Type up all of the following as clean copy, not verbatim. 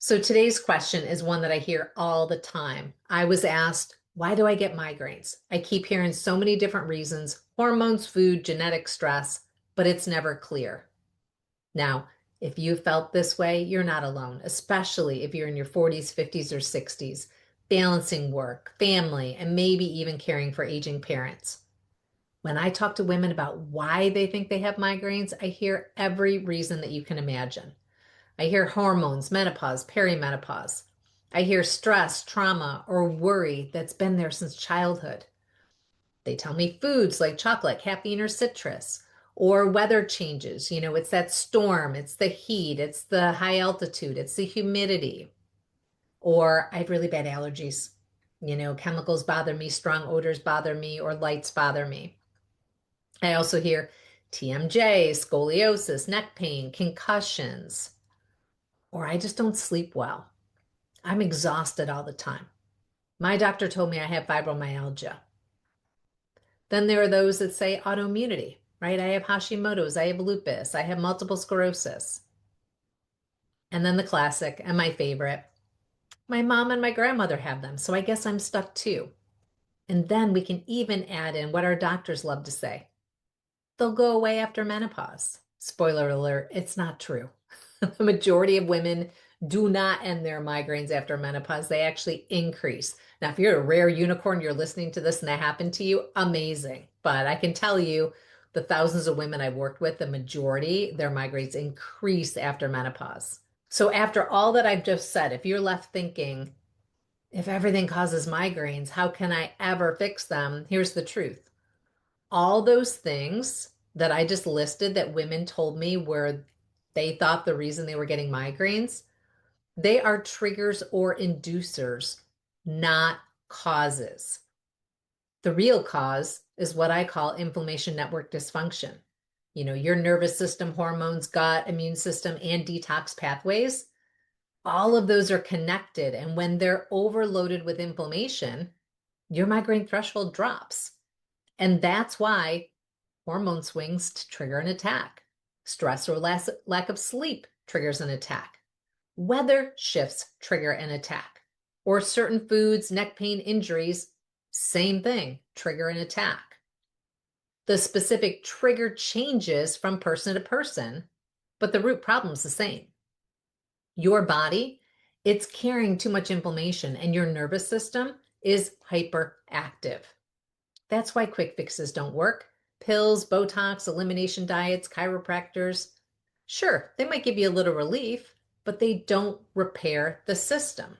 So today's question is one that I hear all the time. I was asked, why do I get migraines? I keep hearing so many different reasons, hormones, food, genetic stress, but it's never clear. Now, if you felt this way, you're not alone, especially if you're in your 40s, 50s, or 60s, balancing work, family, and maybe even caring for aging parents. When I talk to women about why they think they have migraines, I hear every reason that you can imagine. I hear hormones, menopause, perimenopause. I hear stress, trauma, or worry that's been there since childhood. They tell me foods like chocolate, caffeine, or citrus, or weather changes. It's that storm, it's the heat, it's the high altitude, it's the humidity. Or I have really bad allergies. Chemicals bother me, strong odors bother me, or lights bother me. I also hear TMJ, scoliosis, neck pain, concussions, or I just don't sleep well. I'm exhausted all the time. My doctor told me I have fibromyalgia. Then there are those that say autoimmunity, right? I have Hashimoto's, I have lupus, I have multiple sclerosis. And then the classic and my favorite, my mom and my grandmother have them, so I guess I'm stuck too. And then we can even add in what our doctors love to say. They'll go away after menopause. Spoiler alert, it's not true. The majority of women do not end their migraines after menopause. They actually increase. Now, if you're a rare unicorn, you're listening to this and that happened to you, amazing. But I can tell you, the thousands of women I've worked with, the majority, their migraines increase after menopause. So after all that I've just said, if you're left thinking, if everything causes migraines, how can I ever fix them? Here's the truth. All those things that I just listed that women told me were they thought the reason they were getting migraines, they are triggers or inducers, not causes. The real cause is what I call inflammation network dysfunction. Your nervous system, hormones, gut, immune system, and detox pathways, all of those are connected. And when they're overloaded with inflammation, your migraine threshold drops. And that's why hormone swings to trigger an attack. Stress or lack of sleep triggers an attack. Weather shifts trigger an attack. Or certain foods, neck pain, injuries, same thing, trigger an attack. The specific trigger changes from person to person, but the root problem is the same. Your body, it's carrying too much inflammation, and your nervous system is hyperactive. That's why quick fixes don't work. Pills, Botox, elimination diets, chiropractors. Sure, they might give you a little relief, but they don't repair the system.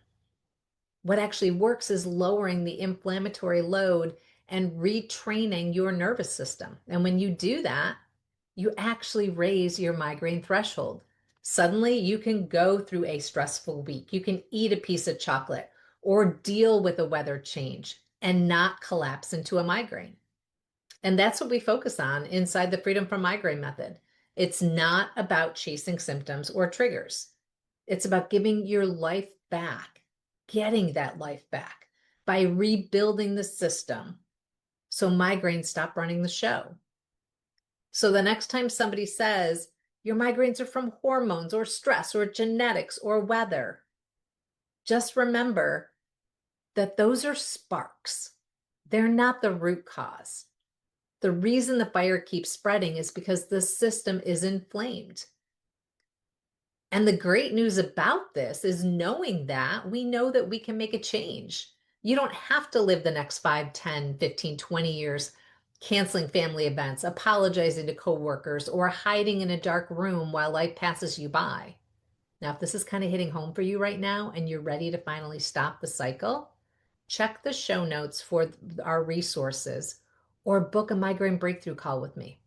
What actually works is lowering the inflammatory load and retraining your nervous system. And when you do that, you actually raise your migraine threshold. Suddenly, you can go through a stressful week. You can eat a piece of chocolate or deal with a weather change and not collapse into a migraine. And that's what we focus on inside the Freedom from Migraine method. It's not about chasing symptoms or triggers. It's about giving your life back, getting that life back by rebuilding the system so migraines stop running the show. So the next time somebody says your migraines are from hormones or stress or genetics or weather, just remember that those are sparks. They're not the root cause. The reason the fire keeps spreading is because the system is inflamed. And the great news about this is knowing that we know that we can make a change. You don't have to live the next 5, 10, 15, 20 years canceling family events, apologizing to coworkers, or hiding in a dark room while life passes you by. Now, if this is kind of hitting home for you right now and you're ready to finally stop the cycle, check the show notes for our resources or book a migraine breakthrough call with me.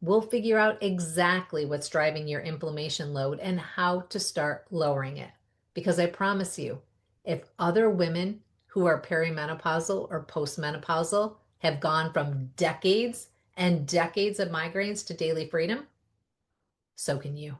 We'll figure out exactly what's driving your inflammation load and how to start lowering it. Because I promise you, if other women who are perimenopausal or postmenopausal have gone from decades and decades of migraines to daily freedom, so can you.